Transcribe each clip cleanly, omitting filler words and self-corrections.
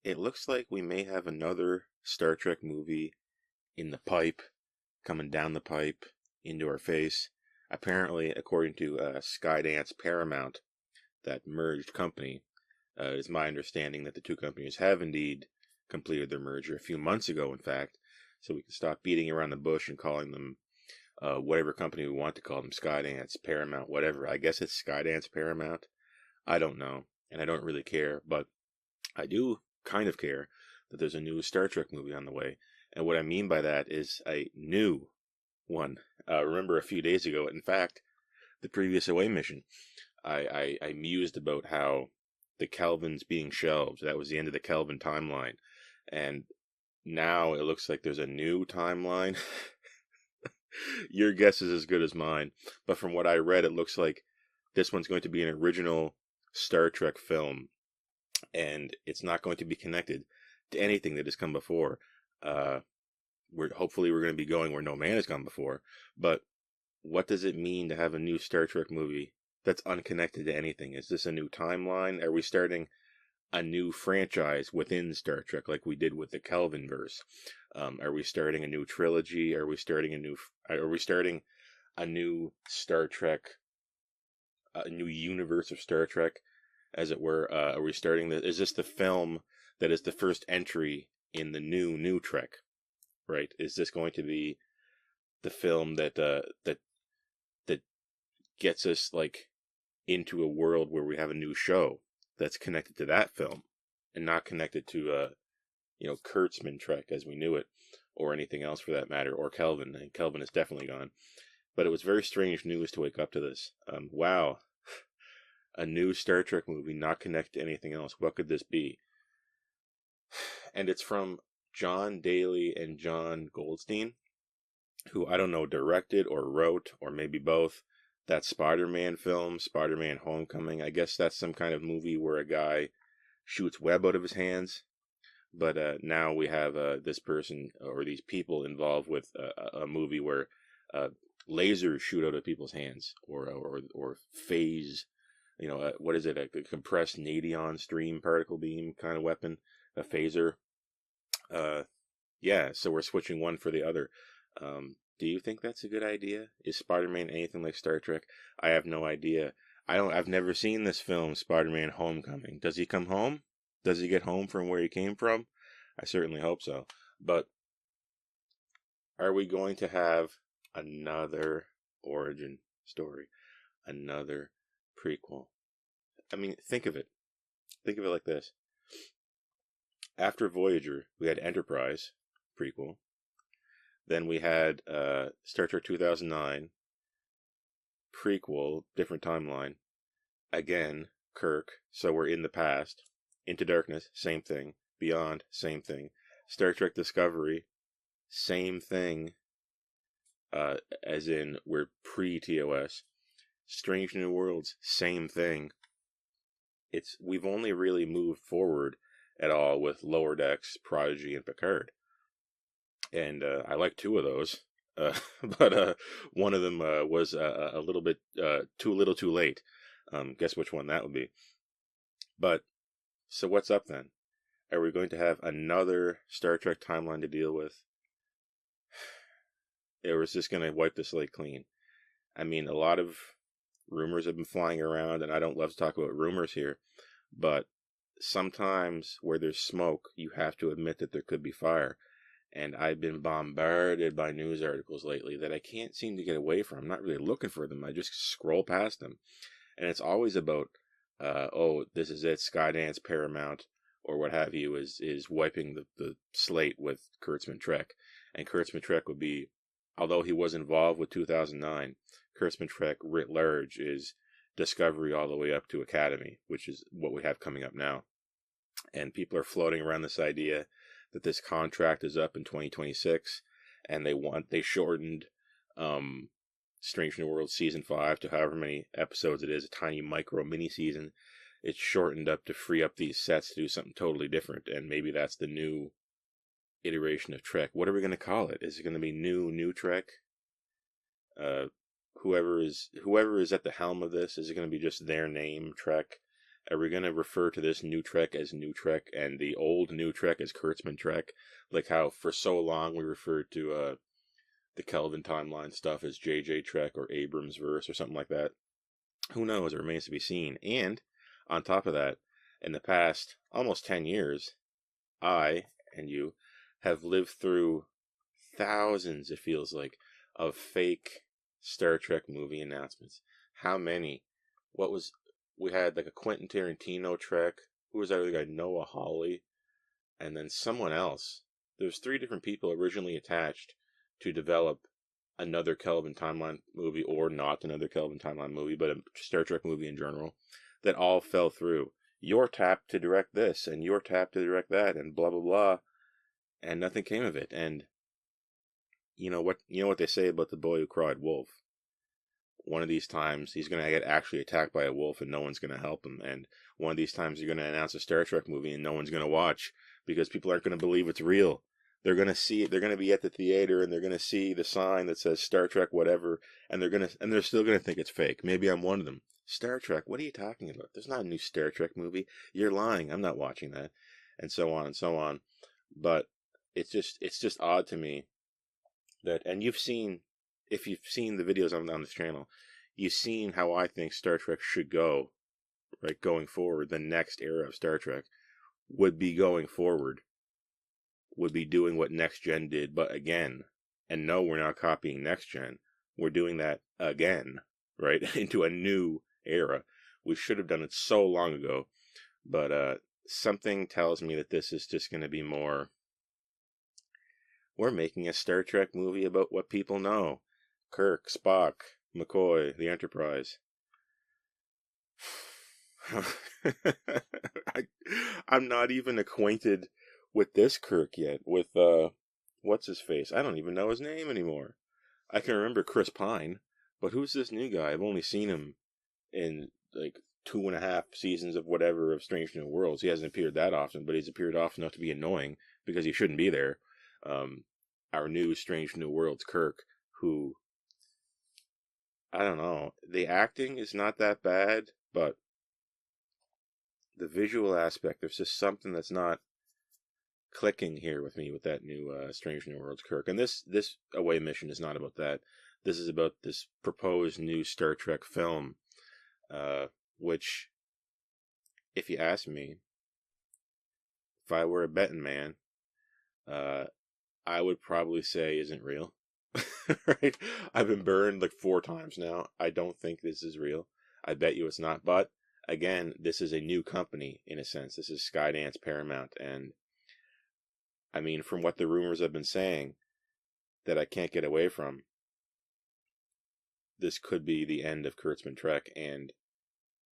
It looks like we may have another Star Trek movie in the pipe, coming down the pipe into our face. Apparently, according to Skydance Paramount, that merged company, it is my understanding that the two companies have indeed completed their merger a few months ago, in fact. So we can stop beating around the bush and calling them whatever company we want to call them, Skydance, Paramount, whatever. I guess it's Skydance Paramount. I don't know, and I don't really care, but I do kind of care that there's a new Star Trek movie on the way. And what I mean by that is a new one. Remember a few days ago, in fact, the previous away mission, I mused about how the Kelvins being shelved, that was the end of the Kelvin timeline. And now it looks like there's a new timeline. Your guess is as good as mine. But from what I read, it looks like this one's going to be an original Star Trek film, and it's not going to be connected to anything that has come before. We're going to be going where no man has gone before. But what does it mean to have a new Star Trek movie that's unconnected to anything? Is this a new timeline? Are we starting a new franchise within Star Trek, like we did with the Kelvin verse? Are we starting a new trilogy? Are we starting a new? Are we starting a new Star Trek? A new universe of Star Trek, as it were? Are we starting the? Is this the film that is the first entry in the new Trek? Right? Is this going to be the film that gets us like into a world where we have a new show that's connected to that film and not connected to Kurtzman Trek as we knew it, or anything else for that matter, or Kelvin? And Kelvin is definitely gone. But it was very strange news to wake up to this. Wow, a new Star Trek movie not connected to anything else. What could this be? And it's from John Daly and John Goldstein, who I don't know directed or wrote, or maybe both, that Spider-Man film, Spider-Man Homecoming. I guess that's some kind of movie where a guy shoots web out of his hands. But now we have this person or these people involved with a movie where uh, lasers shoot out of people's hands, or phase, what is it? A compressed Nadion stream particle beam kind of weapon, a phaser. Uh, yeah, so we're switching one for the other. Do you think that's a good idea? Is Spider-Man anything like Star Trek? I have no idea. I've never seen this film, Spider-Man Homecoming. Does he come home? Does he get home from where he came from? I certainly hope so. But are we going to have another origin story? Another prequel? I mean, think of it. Think of it like this. After Voyager, we had Enterprise, prequel. Then we had Star Trek 2009, prequel, different timeline. Again, Kirk, so we're in the past. Into Darkness, same thing. Beyond, same thing. Star Trek Discovery, same thing, as in we're pre-TOS. Strange New Worlds, same thing. We've only really moved forward at all with Lower Decks, Prodigy, and Picard. And I like two of those. But one of them was a little bit too little too late. Guess which one that would be. But, so what's up then? Are we going to have another Star Trek timeline to deal with? Or is this going to wipe the slate clean? I mean, a lot of rumors have been flying around, and I don't love to talk about rumors here, but sometimes where there's smoke, you have to admit that there could be fire. And I've been bombarded by news articles lately that I can't seem to get away from. I'm not really looking for them. I just scroll past them. And it's always about, this is it, Skydance, Paramount, or what have you, is wiping the slate with Kurtzman Trek. And Kurtzman Trek would be, although he was involved with 2009, Kurtzman Trek writ large is Discovery all the way up to Academy, which is what we have coming up now. And people are floating around this idea that this contract is up in 2026, and they shortened Strange New World season 5 to however many episodes it is, a tiny micro mini season. It's shortened up to free up these sets to do something totally different, and maybe that's the new iteration of Trek. What are we going to call it? Is it going to be new Trek? Whoever is at the helm of this, is it going to be just their name, Trek, Are we going to refer to this new Trek as new Trek and the old new Trek as Kurtzman Trek? Like how for so long we referred to the Kelvin timeline stuff as JJ Trek or Abrams verse or something like that. Who knows? It remains to be seen. And on top of that, in the past almost 10 years, I and you have lived through thousands, it feels like, of fake Star Trek movie announcements. How many? What was, we had like a Quentin Tarantino Trek. Who was that other guy? Noah Hawley. And then someone else. There's 3 different people originally attached to develop another Kelvin timeline movie, or not another Kelvin timeline movie, but a Star Trek movie in general, that all fell through. You're tapped to direct this, and you're tapped to direct that, and blah blah blah, and nothing came of it. And you know what? You know what they say about the boy who cried wolf. One of these times he's going to get actually attacked by a wolf, and no one's going to help him. And one of these times you're going to announce a Star Trek movie, and no one's going to watch because people aren't going to believe it's real. They're going to see it. They're going to be at the theater, and they're going to see the sign that says Star Trek whatever, and they're still going to think it's fake. Maybe I'm one of them. Star Trek? What are you talking about? There's not a new Star Trek movie. You're lying. I'm not watching that. And so on and so on. But it's just odd to me that, and if you've seen the videos on this channel, you've seen how I think Star Trek should go, right, going forward. The next era of Star Trek would be going forward, would be doing what Next Gen did, but again. And no, we're not copying Next Gen. We're doing that again, right, into a new era. We should have done it so long ago, but something tells me that this is just going to be more, we're making a Star Trek movie about what people know. Kirk, Spock, McCoy, the Enterprise. I'm not even acquainted with this Kirk yet. With, what's his face? I don't even know his name anymore. I can remember Chris Pine, but who's this new guy? I've only seen him in, like, 2.5 seasons of whatever of Strange New Worlds. He hasn't appeared that often, but he's appeared often enough to be annoying because he shouldn't be there. Our new Strange New Worlds Kirk, who, I don't know, the acting is not that bad, but the visual aspect, there's just something that's not clicking here with me with that new Strange New Worlds Kirk. And this away mission is not about that. This is about this proposed new Star Trek film, which, if you ask me, if I were a betting man, I would probably say isn't real. Right? I've been burned like 4 times now. I don't think this is real. I bet you it's not. But again, this is a new company in a sense. This is Skydance Paramount, and I mean, from what the rumors have been saying that I can't get away from, this could be the end of Kurtzman Trek, and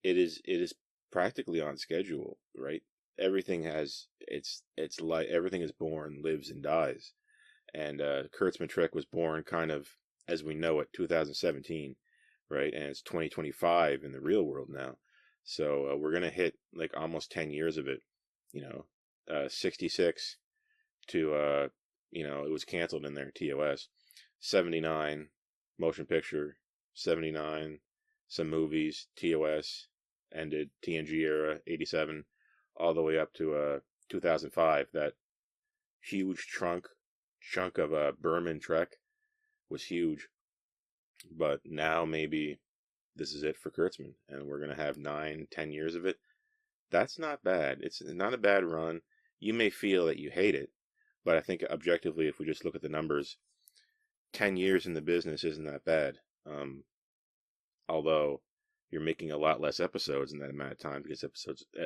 it is practically on schedule, right? Everything has it's like everything is born, lives, and dies. And Kurtzman Trek was born kind of as we know it, 2017, right? And it's 2025 in the real world now. So we're gonna hit like almost 10 years of it. 66 to it was canceled in there. TOS 79 motion picture, 79 some movies. TOS ended, TNG era 87 all the way up to 2005. That huge chunk of Berman Trek was huge, but now maybe this is it for Kurtzman, and we're gonna have 9-10 years of it. That's not bad. It's not a bad run. You may feel that you hate it, but I think objectively, if we just look at the numbers, 10 years in the business isn't that bad. Although you're making a lot less episodes in that amount of time because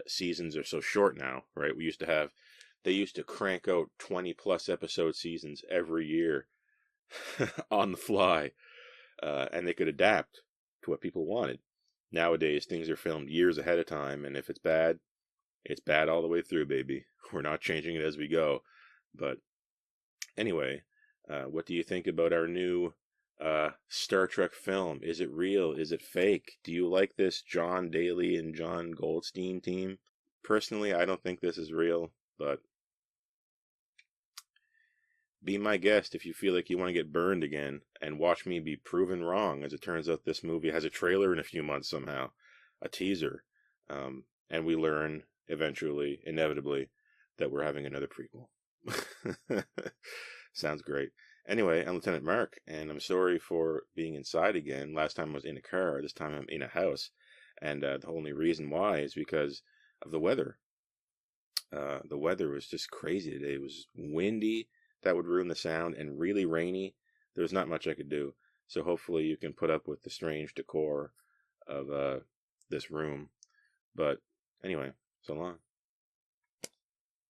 seasons are so short now, right? They used to crank out 20 plus episode seasons every year on the fly, and they could adapt to what people wanted. Nowadays, things are filmed years ahead of time, and if it's bad all the way through, baby. We're not changing it as we go. But anyway, what do you think about our new Star Trek film? Is it real? Is it fake? Do you like this John Daly and John Goldstein team? Personally, I don't think this is real, but be my guest if you feel like you want to get burned again and watch me be proven wrong. As it turns out, this movie has a trailer in a few months somehow, a teaser. and we learn eventually, inevitably, that we're having another prequel. Sounds great. Anyway, I'm Lieutenant Mark, and I'm sorry for being inside again. Last time I was in a car, this time I'm in a house. And the only reason why is because of the weather. The weather was just crazy today. It was windy, that would ruin the sound, and really rainy. There was not much I could do. So hopefully you can put up with the strange decor of this room. But anyway, so long.